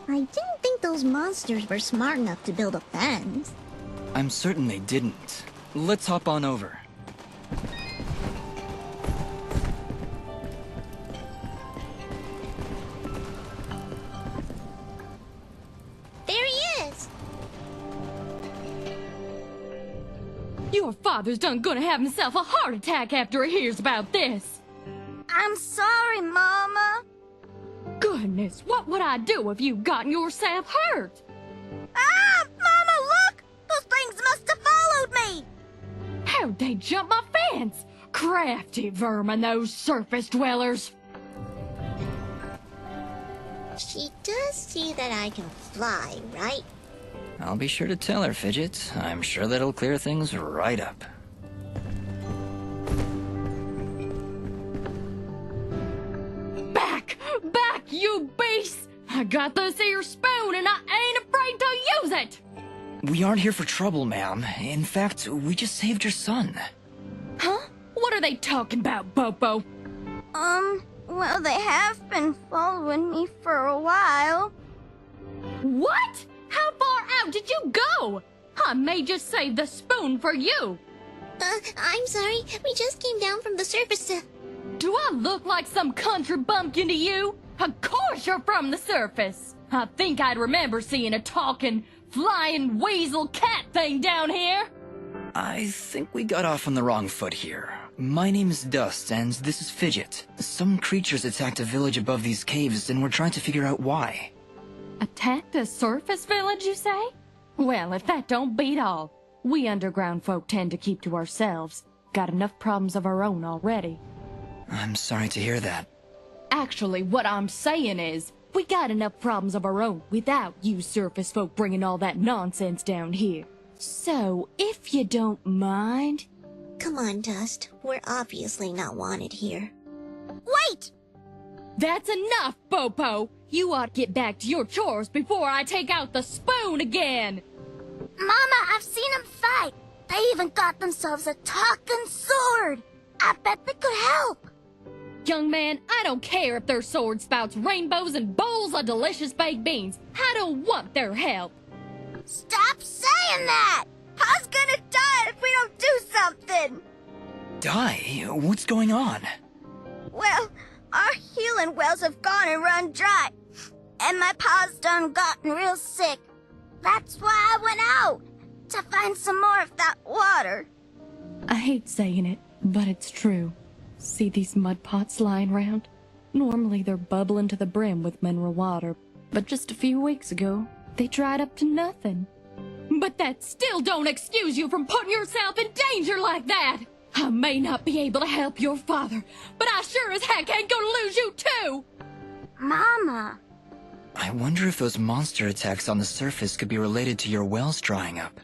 I didn't think those monsters were smart enough to build a fence. I'm certain they didn't. Let's hop on over. There he is! Your father's done gonna have himself a heart attack after he hears about this. I'm sorry, Mama. Goodness, what would I do if you gotten yourself hurt? Ah! Mama, look! Those things must have followed me! How'd they jump my fence? Crafty vermin, those surface dwellers. She does see that I can fly, right? I'll be sure to tell her, Fidget. I'm sure that'll clear things right up. Back! Back, you beasts! I got this here spoon and I ain't afraid to use it! We aren't here for trouble, ma'am. In fact, we just saved your son. Huh? What are they talking about, Bopo? Well, they have been following me for a while. What? How far out did you go? I may just save the spoon for you. I'm sorry. We just came down from the surface to... Do I look like some country bumpkin to you? Of course you're from the surface. I think I'd remember seeing a talking, flying weasel cat thing down here. I think we got off on the wrong foot here. My name is Dust, and this is Fidget. Some creatures attacked a village above these caves, and we're trying to figure out why. Attacked a surface village, you say? Well, if that don't beat all. We underground folk tend to keep to ourselves. Got enough problems of our own already. I'm sorry to hear that. Actually, what I'm saying is, we got enough problems of our own without you surface folk bringing all that nonsense down here. So, if you don't mind... Come on, Dust. We're obviously not wanted here. Wait! That's enough, Bopo! You ought to get back to your chores before I take out the spoon again! Mama, I've seen them fight. They even got themselves a talking sword. I bet they could help. Young man, I don't care if their sword spouts rainbows and bowls of delicious baked beans. I don't want their help. Stop saying that! Pa's gonna die if we don't do something! Die? What's going on? Well, our healing wells have gone and run dry. And my pa's done gotten real sick. That's why I went out, to find some more of that water. I hate saying it, but it's true. See these mud pots lying around? Normally they're bubbling to the brim with mineral water, but just a few weeks ago, they dried up to nothing. But that still don't excuse you from putting yourself in danger like that! I may not be able to help your father, but I sure as heck ain't gonna lose you too! Mama. I wonder if those monster attacks on the surface could be related to your wells drying up.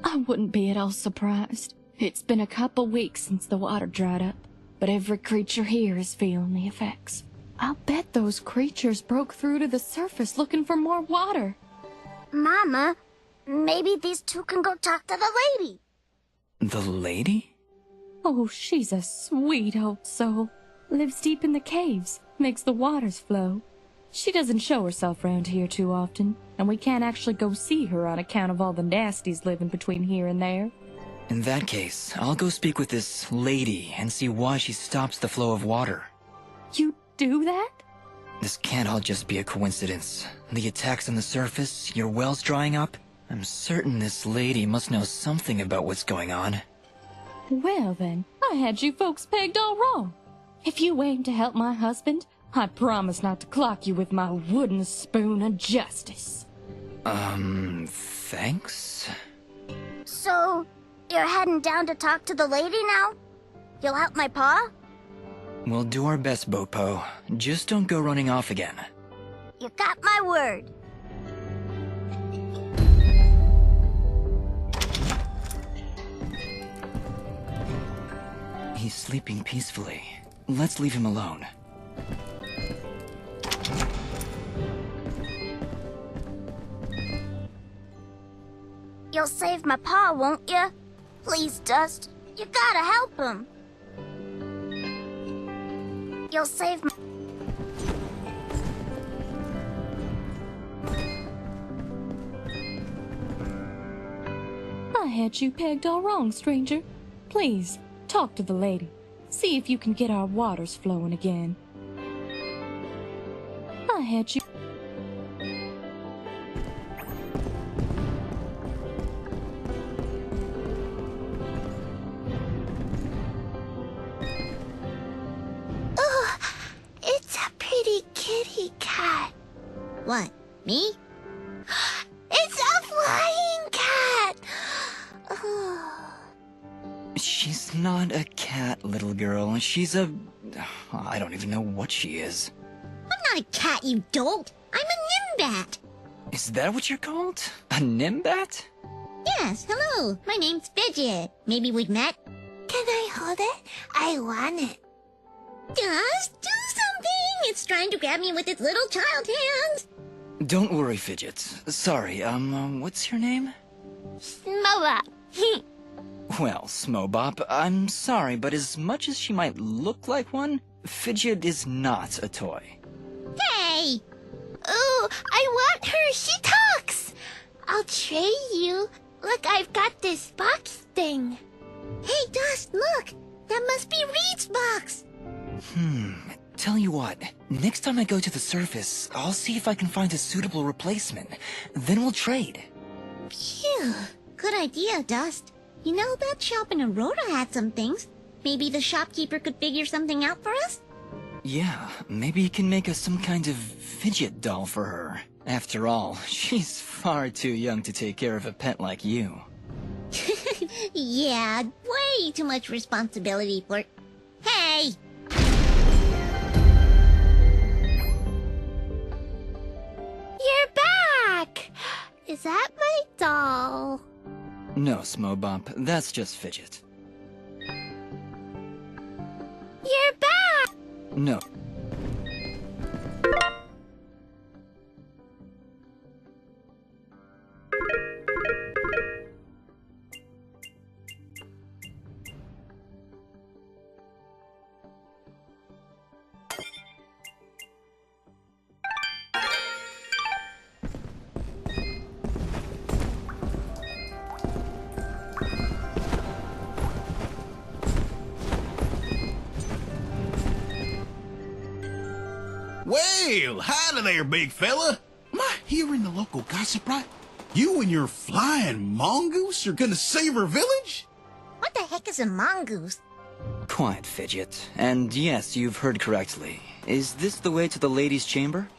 I wouldn't be at all surprised. It's been a couple weeks since the water dried up, but every creature here is feeling the effects. I'll bet those creatures broke through to the surface looking for more water. Mama, maybe these two can go talk to the lady. The lady? Oh, she's a sweet old soul. Lives deep in the caves, makes the waters flow. She doesn't show herself around here too often, and we can't actually go see her on account of all the nasties living between here and there. In that case, I'll go speak with this lady and see why she stops the flow of water. You do that? This can't all just be a coincidence. The attacks on the surface, your wells drying up. I'm certain this lady must know something about what's going on. Well then, I had you folks pegged all wrong. If you aim to help my husband, I promise not to clock you with my wooden spoon of justice. Thanks? So, you're heading down to talk to the lady now? You'll help my pa? We'll do our best, Bopo. Just don't go running off again. You got my word. He's sleeping peacefully. Let's leave him alone. You'll save my pa, won't you? Please, Dust. You gotta help him. You'll save my... had you pegged all wrong, stranger. Please, talk to the lady. See if you can get our waters flowing again. I had you... Oh, it's a pretty kitty cat. What, me? It's a flying cat! Oh. She's not a cat, little girl. She's a... I don't even know what she is. I'm not a cat, you dolt. I'm a nimbat. Is that what you're called? A nimbat? Yes, hello. My name's Fidget. Maybe we've met? Can I hold it? I want it. Just do something. It's trying to grab me with its little child hands. Don't worry, Fidget. Sorry, what's your name? Smoa. Well, Smobop, I'm sorry, but as much as she might look like one, Fidget is not a toy. Hey! Ooh, I want her. She talks. I'll trade you. Look, I've got this box thing. Hey, Dust, look. That must be Reed's box. Tell you what, next time I go to the surface, I'll see if I can find a suitable replacement. Then we'll trade. Phew. Good idea, Dust. You know, that shop in Aurora had some things. Maybe the shopkeeper could figure something out for us? Yeah, maybe you can make us some kind of fidget doll for her. After all, she's far too young to take care of a pet like you. Yeah, way too much responsibility for... Hey! You're back! Is that my doll? No, Smobop, that's just Fidget. You're back! No. Well, howdy there, big fella. Am I hearing the local gossip right? You and your flying mongoose are gonna save our village? What the heck is a mongoose? Quiet, Fidget. And yes, you've heard correctly. Is this the way to the ladies' chamber?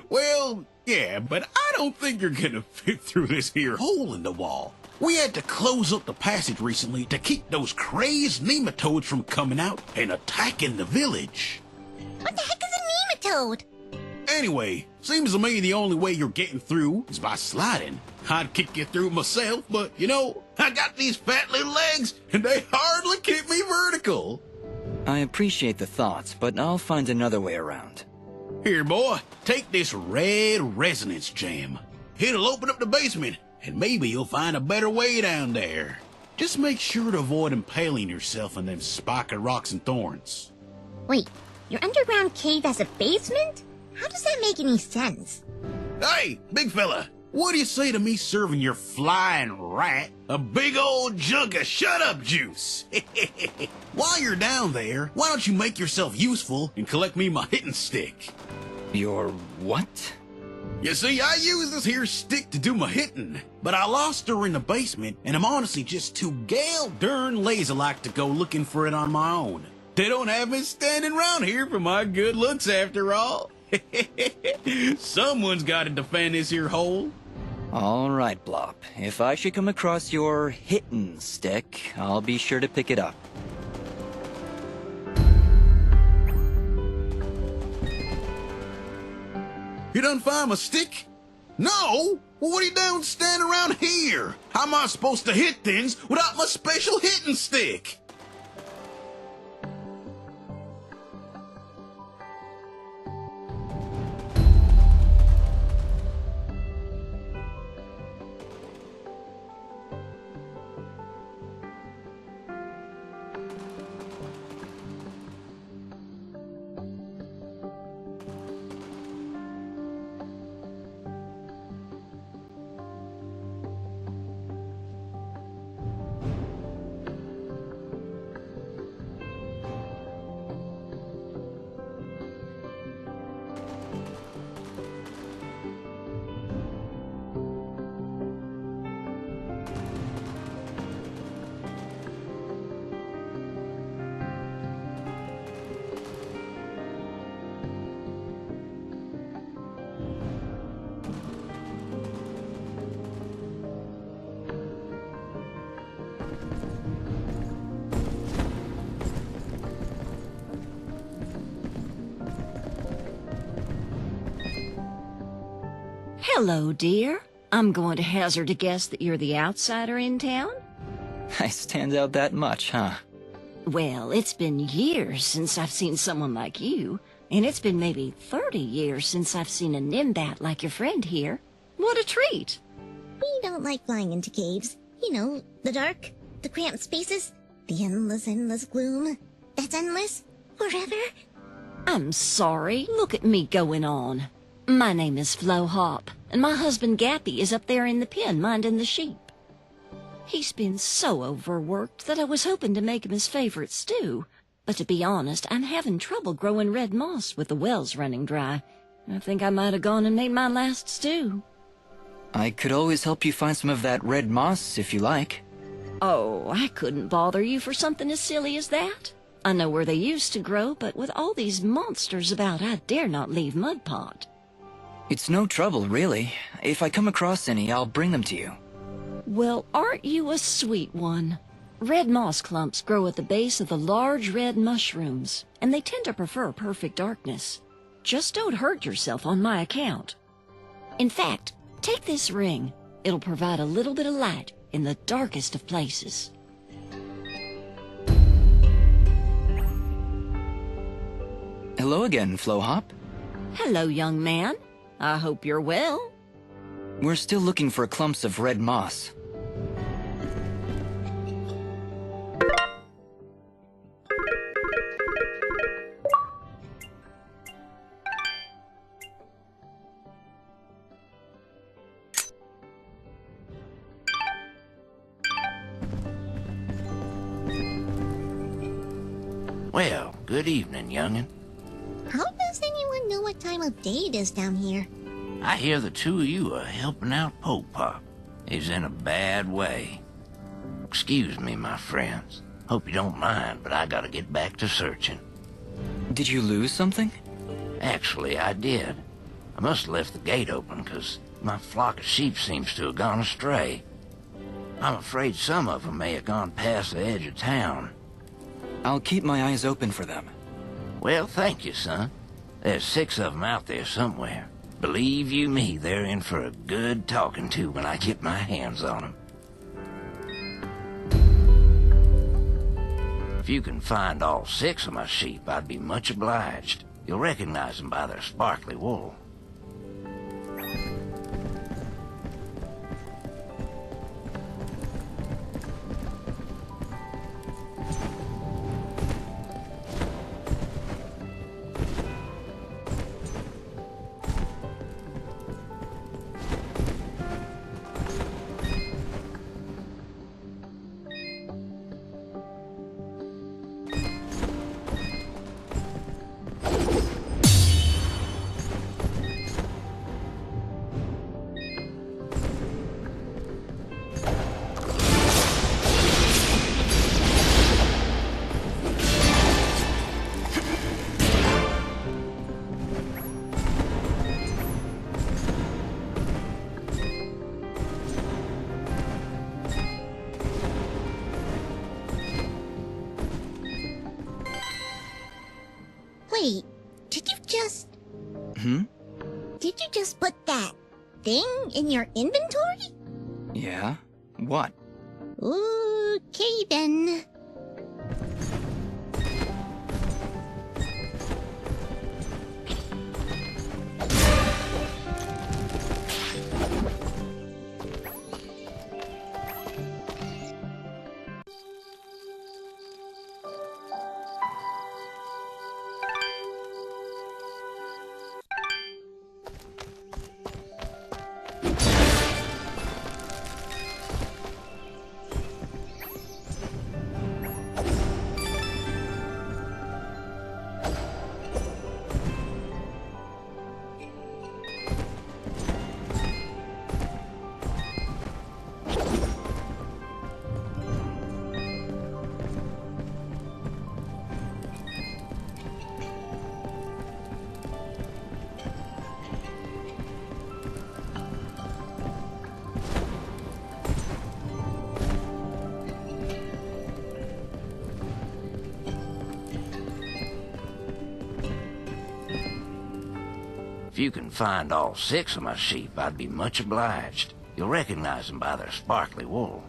Well, yeah, but I don't think you're gonna fit through this here hole in the wall. We had to close up the passage recently to keep those crazed nematodes from coming out and attacking the village. What the heck is a nematode? Anyway, seems to me the only way you're getting through is by sliding. I'd kick you through myself, but you know, I got these fat little legs and they hardly keep me vertical. I appreciate the thought, but I'll find another way around. Here, boy, take this red resonance gem. It'll open up the basement, and maybe you'll find a better way down there. Just make sure to avoid impaling yourself on them spiky rocks and thorns. Wait, your underground cave has a basement? How does that make any sense? Hey, big fella, what do you say to me serving your flying rat a big old jug of shut-up juice? While you're down there, why don't you make yourself useful and collect me my hitting stick? Your what? You see, I use this here stick to do my hitting, but I lost her in the basement, and I'm honestly just too gal darn lazy-like to go looking for it on my own. They don't have me standing around here for my good looks after all. Someone's got to defend this here hole. All right, Blop. If I should come across your hittin' stick, I'll be sure to pick it up. You done find my stick? No? Well, what are you doing standing around here? How am I supposed to hit things without my special hitting stick? Hello, dear. I'm going to hazard a guess that you're the outsider in town? I stand out that much, huh? Well, it's been years since I've seen someone like you, and it's been maybe 30 years since I've seen a nimbat like your friend here. What a treat! We don't like flying into caves. You know, the dark, the cramped spaces, the endless gloom. That's endless forever. I'm sorry. Look at me going on. My name is Flohop, and my husband Gappy is up there in the pen minding the sheep. He's been so overworked that I was hoping to make him his favorite stew. But to be honest, I'm having trouble growing red moss with the wells running dry. I think I might have gone and made my last stew. I could always help you find some of that red moss if you like. Oh, I couldn't bother you for something as silly as that. I know where they used to grow, but with all these monsters about, I dare not leave Mudpot. It's no trouble, really. If I come across any, I'll bring them to you. Well, aren't you a sweet one? Red moss clumps grow at the base of the large red mushrooms, and they tend to prefer perfect darkness. Just don't hurt yourself on my account. In fact, take this ring. It'll provide a little bit of light in the darkest of places. Hello again, Flohop. Hello, young man. I hope you're well. We're still looking for clumps of red moss. Well, good evening, young'un. How does anyone know what time of day it is down here? I hear the two of you are helping out Pop. He's in a bad way. Excuse me, my friends. Hope you don't mind, but I gotta get back to searching. Did you lose something? Actually, I did. I must have left the gate open, 'cause my flock of sheep seems to have gone astray. I'm afraid some of them may have gone past the edge of town. I'll keep my eyes open for them. Well, thank you, son. There's 6 of them out there somewhere. Believe you me, they're in for a good talking to when I get my hands on them. If you can find all 6 of my sheep, I'd be much obliged. You'll recognize them by their sparkly wool. Wait, did you just... Hmm? Did you just put that thing in your inventory? Yeah? What? Okay then. If you can find all 6 of my sheep, I'd be much obliged. You'll recognize them by their sparkly wool.